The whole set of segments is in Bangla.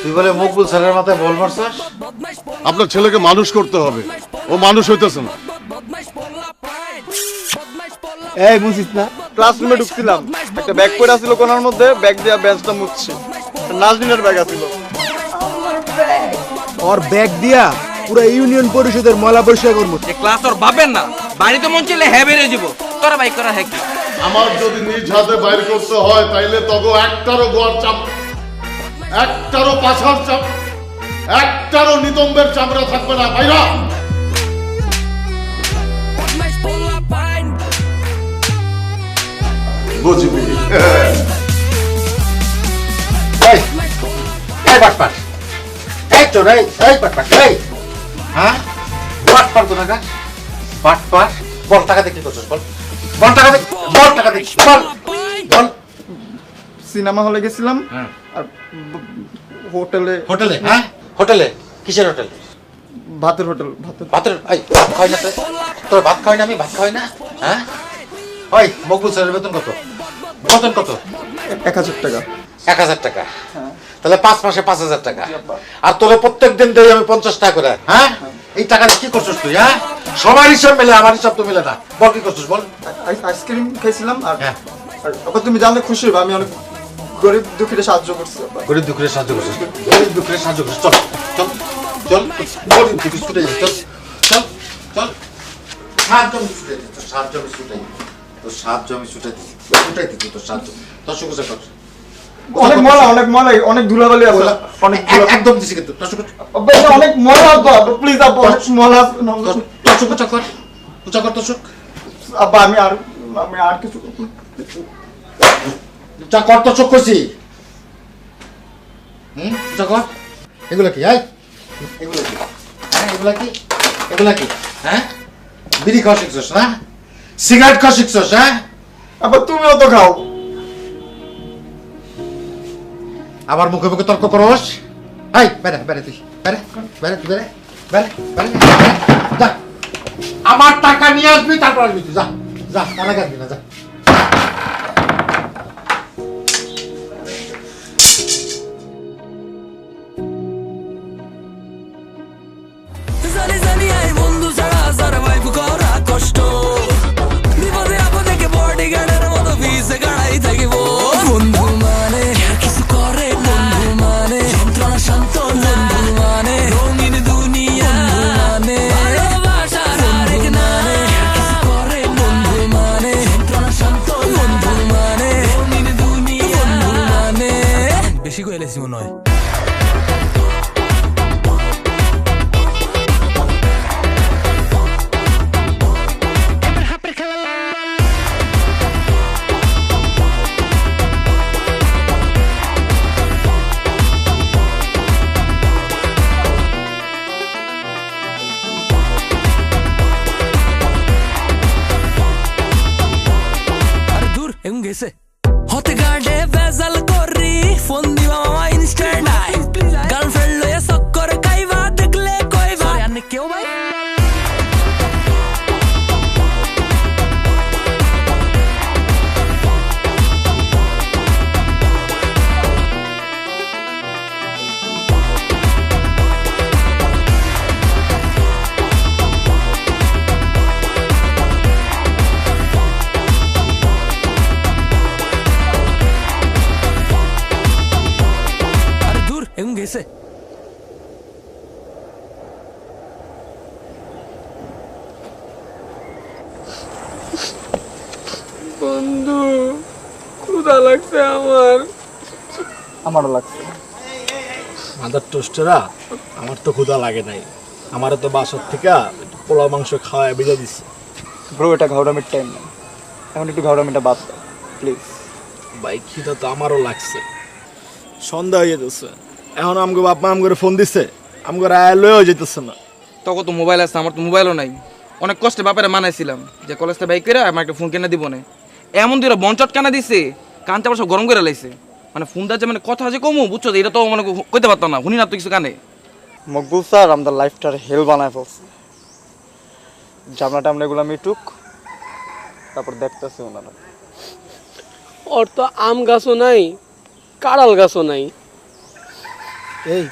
তুই বলে মকবুল স্যারের মাথায় বল মারছস? আপনার ছেলেকে মানুষ করতে হবে, ও মানুষ হইতেছে না। এই মুছিস না, ক্লাসরুমে ঢুকছিলাম, একটা ব্যাগ পড়ে আছিল কোনার মধ্যে, ব্যাগ দিয়া বেঞ্চটা মুছছি, নাজনীনের ব্যাগ আছিল। ওর ব্যাগ দিয়া পুরো ইউনিয়ন পরিষদের ময়লা পরিষ্কার করবো। ক্লাস ওর বাপের না, বাড়িতে মন চাইলে হ্যাঁ বেরিয়ে যাব, তোরা বাইক করা হ্যাঁ কি? আমার যদি নিজ হাতে বাইর করতে হয় তাইলে তগো একটারও গোয়ার চাপ, একটারও পাছার চাপ, একটারও নিতম্বের চামড়া থাকবে না। বাইরা বুঝবি? এই এই বাটপাট, এই চোর, এই বাটপাট, এই হ্যাঁ বাটপাট কোথাকার বাটপাট। বল টাকা দিয়ে কি করছিস? বল বল টাকা দিয়ে, বল টাকা দিয়ে, বল বল। সিনেমা হলে গেছিলাম আর হোটেলে। হোটেলে? হ্যাঁ হোটেলে? কিসের হোটেল? ভাতের হোটেল। ভাতের? এই ভাত খাই না তোর, ভাত খাই না আমি, ভাত খাই না। হ্যাঁ ওই মকবুল স্যারের বেতন কত? বেতন কত? 1000 টাকা। 1000 টাকা? তাহলে 5 মাসে 5000 টাকা। আর তোরে প্রত্যেক দিন দেই আমি 50 টাকা করে। হ্যাঁ এই টাকা দিয়ে কি করছিস তুই? হ্যাঁ সবার হিসাব মেলে, আমার হিসাব তো মেলে না। বল কি করছিস বল। আইসক্রিম খাইছিলাম আর হ্যাঁ। আবার তুমি জানলে খুশি হবে, আমি অনেক গরিব দুঃখীদের সাহায্য করছি। গরিব দুঃখীদের সাহায্য করছিস? গরিব দুঃখীদের সাহায্য করছিস? চল চল চল, গরিব দুঃখী ছুটে যাস, চল চল চল। সাহায্য আমি ছুটে দিই, তোর সাহায্য আমি ছুটাই, তোর সাহায্য আমি ছুটাই দিই, ছুটাই দিচ্ছি তোর সাহায্য। তোর সুখে কর। অনেক ময়লা, অনেক ধুলাবালি আছে, অনেক একদম দিছি কিন্তু তোর সুখে। অনেক ময়লা তো, প্লিজ আব্বা, অনেক ময়লা। তোর সুখ উঁচা কর, উঁচা কর তোর সুখ। আব্বা আমি আর কিছু উঁচা কর তোর চোখ করছি। উঁচা কর। এগুলো কি? এগুলো কি? হ্যাঁ এগুলা কি? এগুলা কি? হ্যাঁ বিড়ি খাওয়া শিখছস না? সিগারেট খাওয়া শিখছস? হ্যাঁ আবার তুমিও তো খাও। আবার মুখে মুখে তর্ক করস? এই বেরে বেরে তুই, বেরে বেরে তুই, বেরে বেরে বেরে যা। আমার টাকা নিয়ে আসবি, তারপর আসবি তুই। যা যা, টাকা কাটবি না, যা। বন্ধু ছাড়া সারভাইভ করা কষ্ট, বিপদে আপদে বডিগার্ডের মতো পিছে গাড়াই থাকিব। বন্ধু মানে কিছু করে, বন্ধু মানে যন্ত্রণা শান্ত, বন্ধু মানে রঙিন দুনিয়া, মানে ভালোবাসার আরেক নামে কিছু করে, বন্ধু মানে যন্ত্রণা শান্ত, বন্ধু মানে রঙিন দুনিয়া, বন্ধু মানে। বেশি কইলেছি মনে হয়। গেছে হতে গার্ডে বেজাল করি, ফোন দিবা মামা ইনস্ট্যান্ট আই, গার্লফ্রেন্ড লয়ে চক্কর খাইবা, দেখলে কইবা আনে কেউ ভাই। গেছে বন্ধু, ক্ষুধা লাগছে আমারও লাগছে। মাদার টোস্টেরা, আমার তো ক্ষুধা লাগে নাই, আমার তো বাসার থেকে পোলাও মাংস খাওয়া বেজে দিচ্ছে। ব্রো এটা ঘাউড়ামির টাইম না, এখন একটু ঘাউড়ামিটা বাদ দাও প্লিজ। ভাই খিদা তো আমারও লাগছে, সন্ধ্যা হয়ে যেতেছে, এখন আমগো বাপ মা আমগরে ফোন দিছে, আমগরে আয় লয়েও যেতেছে না। তখন তো মোবাইল আছে, আমার তো মোবাইলও নাই। অনেক কষ্টে বাপেরা মানাইছিলাম যে কলেজটা বাইক করে আমার একটা ফোন কিনে দিব না। এমন দুইটা বনচট কানা দিছে, কান চাপা সব গরম করে লাইছে। মানে ফোনটা যে মানে কথা যে কমু বুঝছো, এটা তো মানে কইতে পারতাম না, শুনি না তো কিছু কানে। মকবুল স্যার আমাদের লাইফটার হেল বানায় ফেলছে। জামনা টামনা এগুলো মিটুক, তারপর দেখতেছে ওনারা। ওর তো আম গাছও নাই, কাঁড়াল গাছও নাই। এই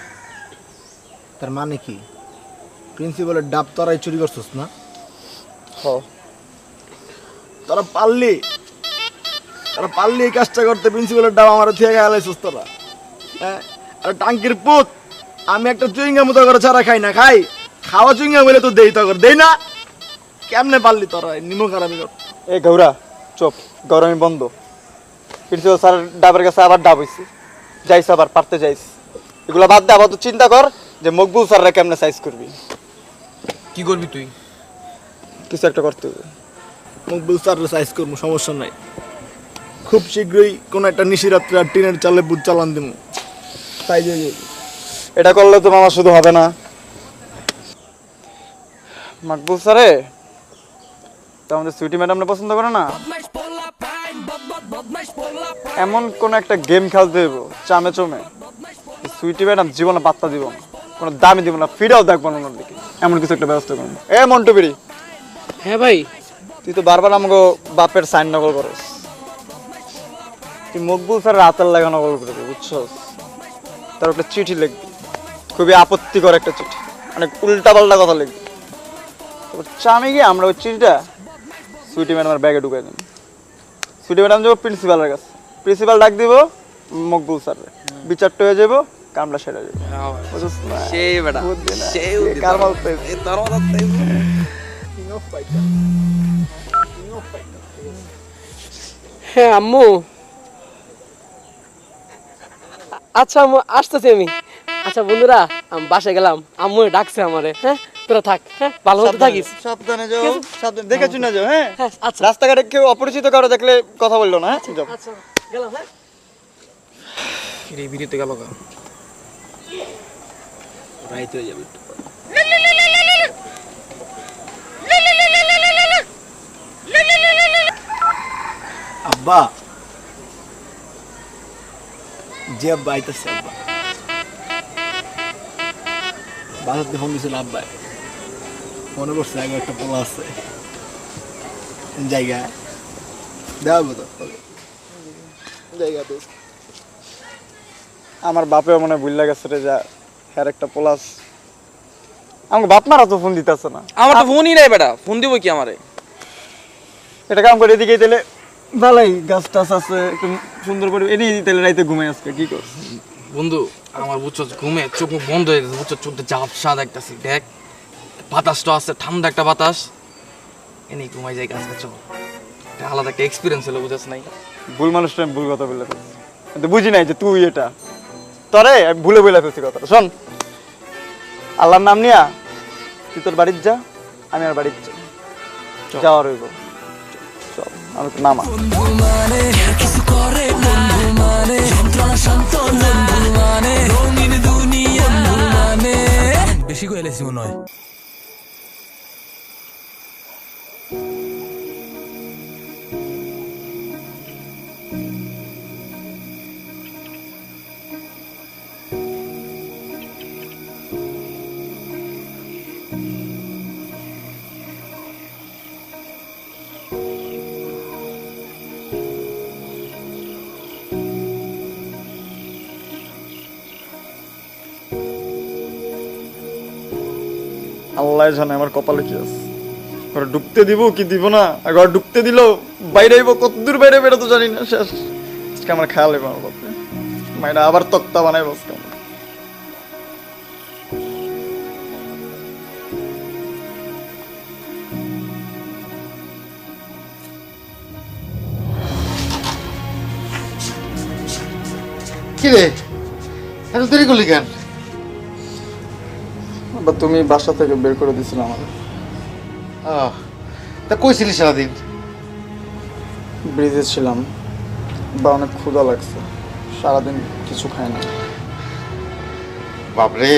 তার মানে কি প্রিন্সিপালের ডাব তোরাই চুরি করছিস না? তোরা পারলি এই কাজটা করতে, প্রিন্সিপালের ডাব আমার থেকে গেলাইছিস তোরা। হ্যাঁ, আর টাঙ্কির পুত, আমি একটা চুইঙ্গা মতো করে ছাড়া খাই না, খাওয়া চুইঙ্গা বলে তো দেই, তো দেই না। কেমনে পারলি তোরা নিমক আরামি কর? এই গৌরা চুপ, গরমই বন্ধ। প্রিন্সিপাল স্যার ডাবের কাছে আবার ডাব হইছে, যাইস আবার পারতে যাইস। এগুলো বাদ দে, আবার তো চিন্তা কর যে মকবুল স্যাররা কেমনে সাইজ করবি। কি করবি তুই? কিছু একটা করতে হবে। মকবুল স্যারের সাইজ করবো, সমস্যা নাই। খুব শীঘ্রই কোনো একটা নিশিরাত্রে আর টিনের চালে বুট চালান দিব, সাইজ হয়ে যাবে। এটা করলে তো মামা শুধু হবে না, মকবুল স্যারে তো আমাদের সুইটি ম্যাডামরা পছন্দ করে না। এমন কোন একটা গেম খেলতে দেবো চামে চমে, সুইটি ম্যাডাম জীবনে পাত্তা দিব না, কোনো দামি দিব না, ফিরেও দেখবো না ওনার দিকে। এমন কিছু একটা ব্যবস্থা করবো। এ মন্টু বিড়ি, হ্যাঁ ভাই, তুই তো বারবার আমাকে বাপের সাইন নকল করস, তুই মকবুল স্যারের হাতের লাগা নকল করবি, বুঝছস? তার একটা চিঠি লিখবি, খুবই আপত্তিকর একটা চিঠি, অনেক উল্টা পাল্টা কথা লিখবি। তারপর চামে গিয়ে আমরা ওই চিঠিটা সুইটি ম্যাডামের ব্যাগে ঢুকাই দেব। সুইটি ম্যাডাম যাবো প্রিন্সিপালের কাছে, প্রিন্সিপাল ডাক দিব মকবুল স্যারের, বিচারটা হয়ে যাবো, কামলা সেরে যাবে। বুঝছস না? সেই বেটা, বুদ্ধি না। সেই এ বুদ্ধি কার তোর। মাল পেয়েছে? এ তোর মাথার থেকে। হ্যাঁ আম্মু। আচ্ছা আম্মু, আসতেছি আমি। আচ্ছা বন্ধুরা, আমি বাসায় গেলাম, আম্মু ডাকছে আমারে। হ্যাঁ, তোরা থাক, হ্যাঁ, ভালো মতো থাকিস। সাবধানে যাও, সাবধানে দেখে শুনে যাও। হ্যাঁ, হ্যাঁ, আচ্ছা রাস্তাঘাটে কেউ অপরিচিত কারো দেখলে কথা বললো না। হ্যাঁ, যাও। আচ্ছা, গেলাম। হ্যাঁ, কিরে বিরিতে গেল গা, রাইত হয়ে যাবে একটু। আব্বা, যে আব্বা আইতেছে, আব্বা বাসাতে ফোন দিয়েছিল, আব্বা মনে করছে আগে একটা পোলা আছে জায়গা দেওয়া তো জায়গা তো। আমার বাপেও মনে ভুল লাগেছে রে, যা হ্যার একটা প্লাস। আমাকে বাপ মারা তো ফোন দিতেছে না। আমার তো ফোনই নাই বেটা, ফোন দিব কি আমারে? এটা কাম করে এদিকে দিলে ভালোই, গাছ টাছ আছে, একটু সুন্দর করে এনে দিতে রাইতে ঘুমাই আজকে। কি করছ বন্ধু? আমার বুঝছো ঘুমে চোখ মুখ বন্ধ হয়ে গেছে, বুঝছো চোখটা ঝাপসা দেখতেছি। দেখ বাতাসটা আছে, ঠান্ডা একটা বাতাস, এনেই ঘুমাই যাই। গাছ চল, একটা আলাদা একটা এক্সপিরিয়েন্স হলো, বুঝাস নাই? ভুল মানুষটা আমি ভুল কথা বলে ফেলছি, কিন্তু বুঝি নাই যে তুই এটা তরে আমি ভুলে বলে ফেলছি কথাটা। শোন, আল্লাহর নাম নিয়া তুই তোর বাড়ির যা, আমি আর বাড়ির যাই, যাওয়ার হইব। চল, আমি তো নামা। বন্ধু মানে কিছু করে বন্ধু মানে যন্ত্রণা শান্ত বন্ধু মানে রঙিন দুনিয়া বন্ধু মানে বেশি কইলেছি মনে হয়। আল্লাহ জানে আমার কপালে কি আছে, ঘরে ঢুকতে দিব কি দিব না। আর ঘরে ঢুকতে দিল বাইরে আইব, কতদূর বাইরে বেরো তো জানি না। শেষ আজকে আমার খেয়াল হইব আমার বাপে, মাইরা আবার তক্তা বানাইব আজকে আমার। কি রে, এত দেরি করলি কেন? বা তুমি বাসা থেকে বের করে দিছিল আমাদের। তা কইছিলি সারাদিন? ব্রিজে ছিলাম, বা অনেক ক্ষুধা লাগছে, সারাদিন কিছু খাই না। বাপরে,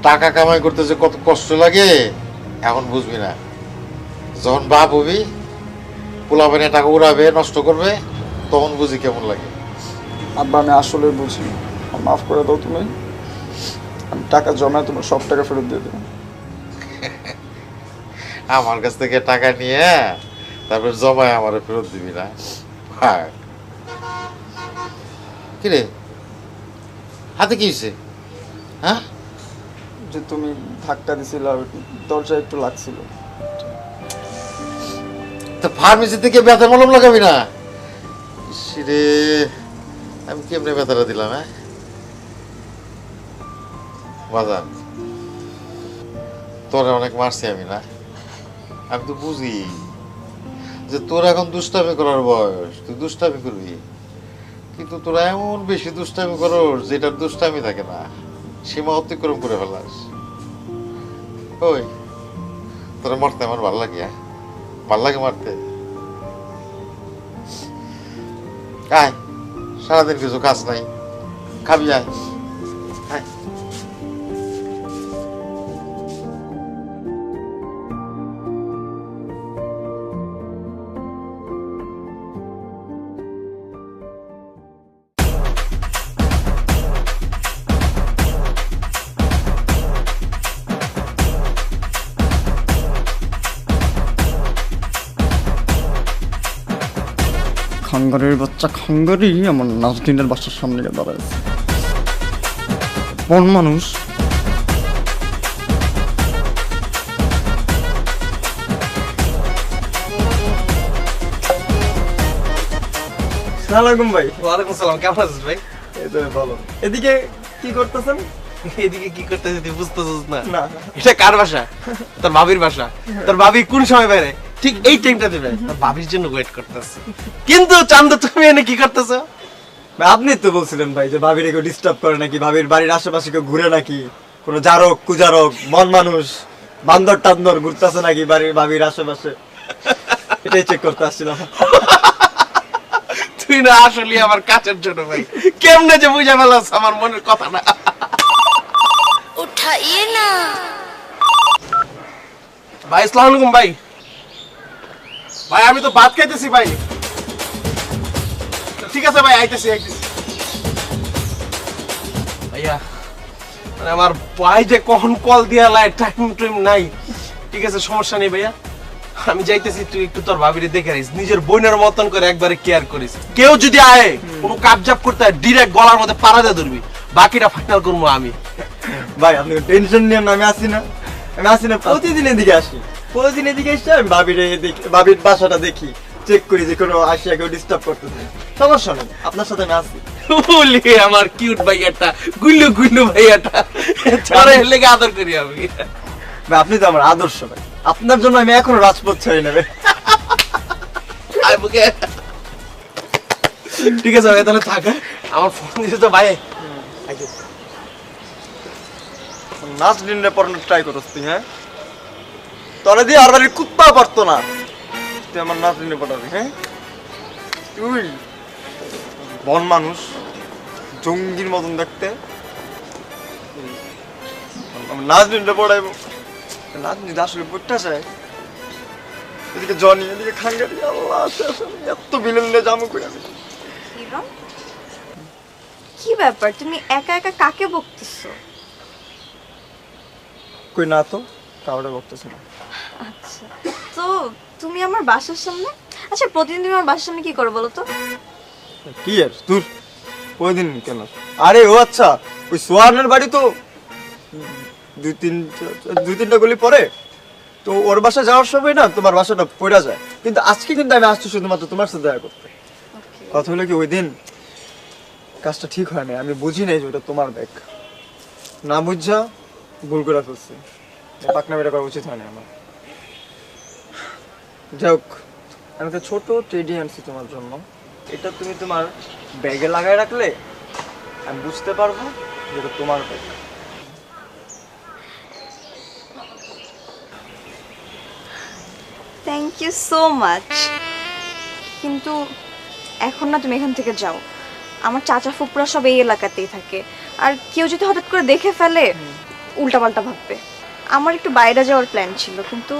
টাকা কামাই করতে যে কত কষ্ট লাগে এখন বুঝবি না। যখন বাপ হবি, পোলাপানে টাকা উড়াবে, নষ্ট করবে, তখন বুঝি কেমন লাগে। আব্বা আমি আসলে বুঝি, মাফ করে দাও তুমি, আমি টাকা জমায় তোমার সব টাকা ফেরত দিয়ে দেবো। আমার কাছ থেকে টাকা নিয়ে তারপর জমায় আমার ফেরত দিবি না? হ্যাঁ। কিরে হাতে কি হয়েছে? হ্যাঁ, যে তুমি ধাক্কা দিছিল দরজা একটু লাগছিল। তা ফার্মেসি থেকে ব্যথা মলম লাগাবি না? রে আমি কেমনে ব্যথাটা দিলাম? হ্যাঁ বাজান, তোরা অনেক মারছি আমি না? আমি তো বুঝি যে তোর এখন দুষ্টামি করার বয়স, তুই দুষ্টামি করবি, কিন্তু তোরা এমন বেশি দুষ্টামি করস যেটার দুষ্টামি থাকে না, সীমা অতিক্রম করে ফেলাস। ওই তোরা মারতে আমার ভাল লাগে? ভাল লাগে মারতে? আয়, সারাদিন কিছু কাজ নাই, খাবি আয়। আয়। খাঙ্গারের বাচ্চা খাঙ্গারি আমার নাজদিনের বাসার সামনে গিয়ে দাঁড়ায়। কোন মানুষ? সালামালাইকুম ভাই। ওয়ালাইকুম সালাম, কেমন আছিস ভাই? এই তো ভালো। এদিকে কি করতেছেন? এদিকে কি করতেছিস তুই বুঝতেছিস না? না। এটা কার বাসা? তোর ভাবির বাসা। তোর ভাবি কোন সময় বেরে? ঠিক এই টাইমটা দেবে। তোর ভাবির জন্য ওয়েট করতেছে। কিন্তু চান্দ তুমি এনে কি করতেছ? ভাই আপনি তো বলছিলেন ভাই যে ভাবির কেউ ডিস্টার্ব করে নাকি, ভাবির বাড়ির আশেপাশে কেউ ঘুরে নাকি, কোনো জারক কুজারক মন মানুষ বান্দর টান্দর ঘুরতেছে নাকি বাড়ির ভাবির আশেপাশে, এটাই চেক করতে আসছিলাম। তুই না আসলে আমার কাছের জন্য ভাই, কেমনে যে বুঝা ফেলাস আমার মনের কথা না। उठाइए ना। ভাই আসসালামু আলাইকুম ভাই। ভাই আমি তো ভাত খাইতেছি ভাই। ঠিক আছে ভাই, আইতেছি। ভাইয়া মানে আমার ভাই যে কখন কল দিয়া লাই, টাইম নাই। ঠিক আছে, সমস্যা নেই ভাইয়া, আমি যাইতেছি। তুই একটু তোর ভাবিরে দেখে রাখিস, নিজের বোনের মতন করে একবারে কেয়ার করিস। কেউ যদি আয় কোনো কাবজাব করতে হয় ডিরেক্ট গলার মধ্যে পাড়া দিয়ে ধরবি, বাকিটা ফাইনাল করবো আমি। ভাই আপনি টেনশন নিয়ে না, আমি আসি না, প্রতিদিন এদিকে আসি, প্রতিদিন এদিকে এসে আমি ভাবিরে দেখি, ভাবির বাসাটা দেখি, চেক করি যে কোনো আসিয়া কেউ ডিস্টার্ব করতেছে। সমস্যা নেই, আপনার সাথে আমি আসি। বলি আমার কিউট ভাইয়াটা, গুল্লু গুল্লু ভাইয়াটা, তোরে লেগে আদর করি আমি। ভাই আপনি তো আমার আদর্শ ভাই, আপনার জন্য আমি এখনো রাজপথ ছেড়ে নেবে। ঠিক আছে ভাই, তাহলে থাক। আমার ফোন দিতে তো ভাই। নাজরিনরে পড়ানোর ট্রাই করছ তুই? হ্যাঁ, তোরা দিয়ে আর বাড়ির কুত্তা পারতো না, তুই আমার নাজরিনে পড়াবি? হ্যাঁ, তুই বন মানুষ, জঙ্গির মতন দেখতে, আমার নাজরিনরে পড়াইবো? নাজরিন আসলে পড়তে চায়। এদিকে জনি, এদিকে খাঙ্গারি, আল্লাহ এত বিলেনে জামু করে আমি। হিরণ, কি ব্যাপার, তুমি একা একা কাকে বকতেছো? কই না তো, কাউরে বকতেছ না। আচ্ছা, তো তুমি আমার বাসার সামনে, আচ্ছা প্রতিদিন তুমি আমার বাসার সামনে কি করো বলো তো? কি আর তোর ওইদিন কেন? আরে ও আচ্ছা, ওই সোহানের বাড়ি তো দুই তিনটা গলি পরে, তো ওর বাসা যাওয়ার সময় না তোমার বাসাটা পড়া যায়। কিন্তু আজকে কিন্তু আমি আসছি শুধুমাত্র তোমার সাথে দেখা করতে। কথা হলো কি, ওই দিন কাজটা ঠিক হয় না, আমি বুঝি নাই যে ওটা তোমার ব্যাগ, না বুঝা ভুল করে ফেলছি। পাকনামিটা করা উচিত হয়নি আমার। যাই হোক, আমি তো ছোট টেডি আনছি তোমার জন্য, এটা তুমি তোমার ব্যাগে লাগাই রাখলে আমি বুঝতে পারবো যেটা তোমার bag. Thank you so much, কিন্তু এখন না তুমি এখান থেকে যাও। আমার চাচা ফুপুরা সব এই এলাকাতেই থাকে, আর কেউ যদি হঠাৎ করে দেখে ফেলে উল্টাপাল্টা ভাববে। আমার একটু বাইরে যাওয়ার প্ল্যান ছিল, কিন্তু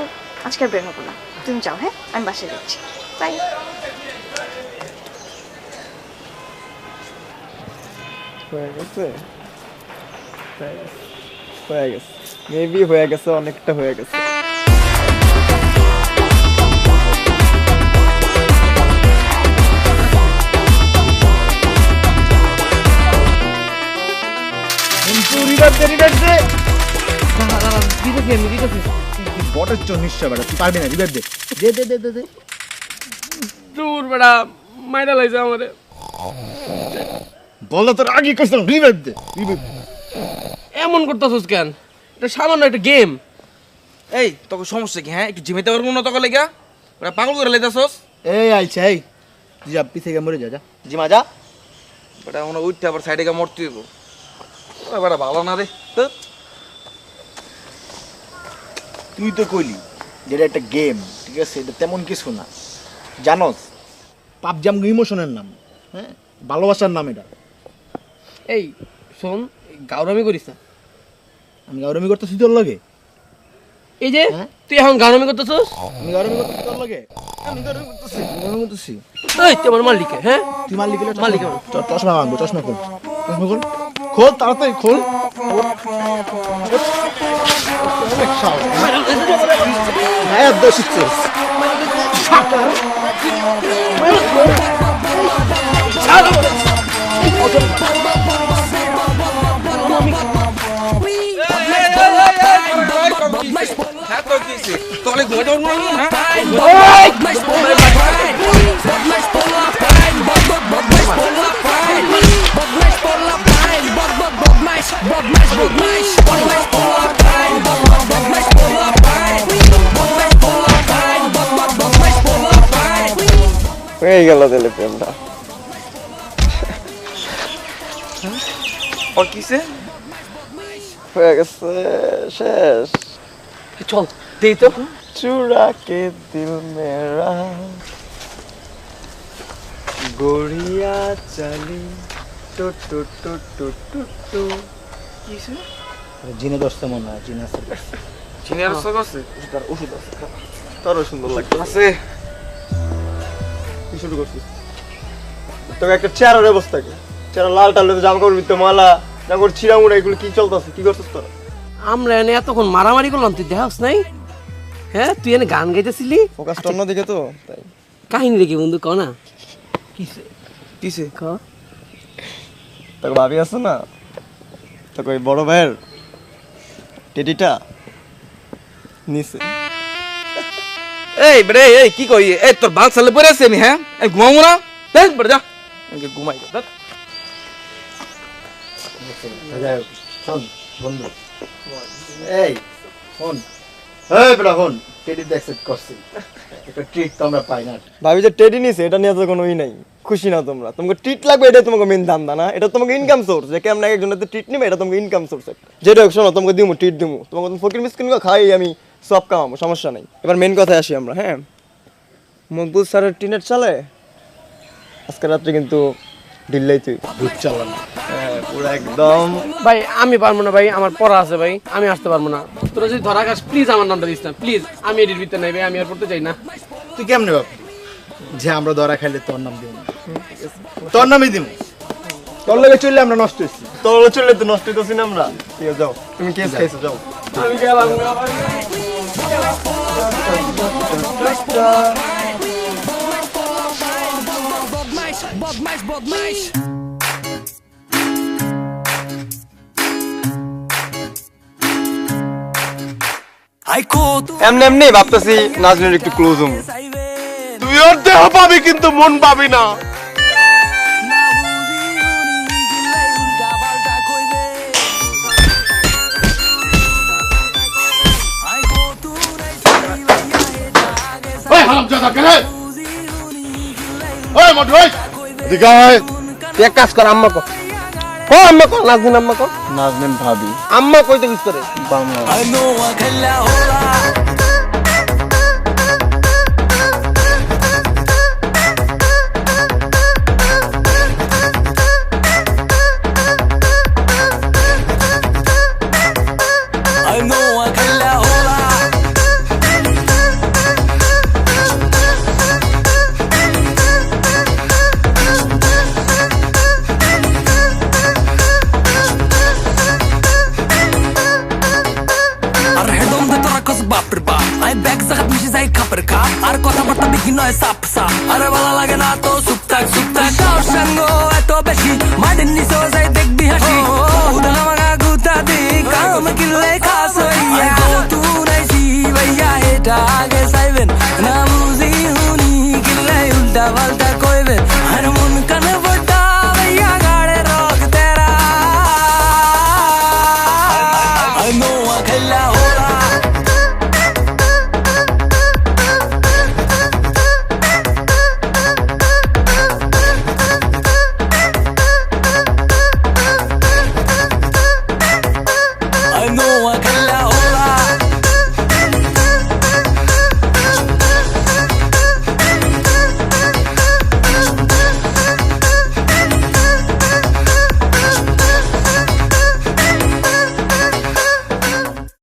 আজকে আর বের হবো না। তুমি যাও, হ্যাঁ, আমি বাসায় যাচ্ছি। বাই। হয়ে গেছে, মেবি হয়ে গেছে, অনেকটা হয়ে গেছে। আমি দিতেছি বটের চোর নিশ্চয় বেটা, তুই পারবি না, রিভাইভ দে। দে দে দে দে দে। দূর বেড়া মাইরা লাইছে আমারে বললো তোর আগে কইছিলাম রিভাইভ দে, রিভাইভ দে। এমন করতেছস কেন? এটা সামান্য একটা গেম। এই তোকে সমস্যা কি হ্যাঁ একটু জিমাইতে পারবো না তোকে লেগা ওরা পাগল করে লেদাছস এই আইছে এই, তুই যা পিছে গিয়ে মরে যা, যা জিমা যা। ওটা মনে উঠতে আবার সাইডে গিয়ে মরতে হইব এবার ভালো না রে তো তুই তো কইলি যেটা একটা গেম, ঠিক আছে, এটা তেমন কিছু না। জানোস পাবজি আমগো ইমোশনের নাম, হ্যাঁ, ভালোবাসার নাম এটা। এই শোন, গাউরামি করিস না। আমি গাউরামি করতেছি তোর লগে? এই যে হ্যাঁ? তুই এখন গাউরামি করতেছস? আমি গাউরামি করতেছি তোর লগে? আমি গাউরামি করতেছি, গাউরামি করতেছি। এই তুই আমার মালিক হ্যাঁ? তুই মালিক হলে মালিক চশমা মাগবো, চশমা খোল, চশমা খোল, খোল তাড়াতাড়ি খোল। অনেক সাহস, হ্যাঁ দোষ শিখছিস। হ্যাঁ তো কিছে তোকে ঘুমাতে পারবো না হয়ে গেল তাহলে প্রেমটা। আর কিছে হয়ে গেছে, শেষ। চল দেই তো। चुरा के दिल मेरा गोरिया चली टू टू टू टू टू टू। জিনে দোস্ত মনে হয়, জিনে আছে। চিনি আর সব আছে ওষুধ আছে, তোরও সুন্দর লাগছে। আছে কি শুরু করছিস? তোকে একটা চেয়ারের অবস্থা কি? চেয়ার লাল টাল জামা কাপড় ভিতরে মালা, জামা কাপড় ছিঁড়া মুড়া, এগুলো কি চলতেছে? কি করছিস তোরা? আমরা এনে এতক্ষণ মারামারি করলাম, তুই দেখাস নাই? হ্যাঁ তুই এনে গান গাইতেছিলি, ফোকাসটা অন্যদিকে তো তাই। কাহিনী দেখি বন্ধু ক না কিসে কিছে ক। তোকে ভাবি আছে না, তোকে ওই বড় ভাইয়ের টেডিটা নিছে। এই বেরে এই কি কই এই তোর বাল সালে পড়ে আছে আমি হ্যাঁ এই ঘুমাবো না দেখ বেরে যা আমি ঘুমাই দেখ শোন বন্ধু, এই শোন, এই বেটা শোন, টেডি অ্যাকসেপ্ট করছি, একটা ট্রিট তো আমরা পাই না। ভাবি যে টেডি নিছে এটা নিয়ে তো কোনো ই নাই, খুশি না তোমরা? তোমাকে ট্রিট লাগবে, এটা তোমাকে মেন ধান্দা না, এটা তোমাকে ইনকাম সোর্স। যে কেমন একজনের ট্রিট নিবে, এটা তোমাকে ইনকাম সোর্স। যেটা হোক শোনো, তোমাকে দিমু ট্রিট দিমু, তোমাকে ফকির মিসকিন খাই আমি সব কামাবো, সমস্যা নাই। এবার মেন কথায় আসি আমরা। হ্যাঁ, মকবুল স্যারের টিনেট চালে আজকে রাত্রে কিন্তু ঢিল্লাই তুই ভূত চালান। হ্যাঁ পুরো একদম। ভাই আমি পারবো না ভাই, আমার পড়া আছে ভাই, আমি আসতে পারবো না। তোরা যদি ধরা খাস প্লিজ আমার নামটা দিস না প্লিজ, আমি এডিট দিতে নাই ভাই, আমি আর পড়তে চাই না। তুই কেমনে ভাব যে আমরা ধরা খাইলে তোর নাম দিব না? তোর নামই দিব, তোর লগে চললে আমরা নষ্ট হইছি। তোর চললে তো নষ্ট হইতেছি না আমরা। ঠিক আছে যাও, তুমি কেস খাইছো যাও। আমি গেলাম। এমনি এমনি ভাবতেছি নাজনীর একটু ক্লোজ হবো। তুই ওর দেহ পাবি কিন্তু মন পাবি না। ওই হারামজাদা কে রে? ওই মোটু ওই এদিকে আয়। তুই এক কাজ কর, আম্মা কর। ও আম্মা কর, নাজনীন আম্মা কর। নাজনীন ভাবি আম্মা কইতে বুঝতে রে বাংলা। আর কথাবার্তা দেখি নয় সাপ সাপ, আরে ভালো লাগে না তো সুপ থাক তোর সঙ্গ এত বেশি মাটির নিচে যাই দেখবি হাসি, উদা মাগা গুতা দি কাম কিনলে খাস হই যেটা আগে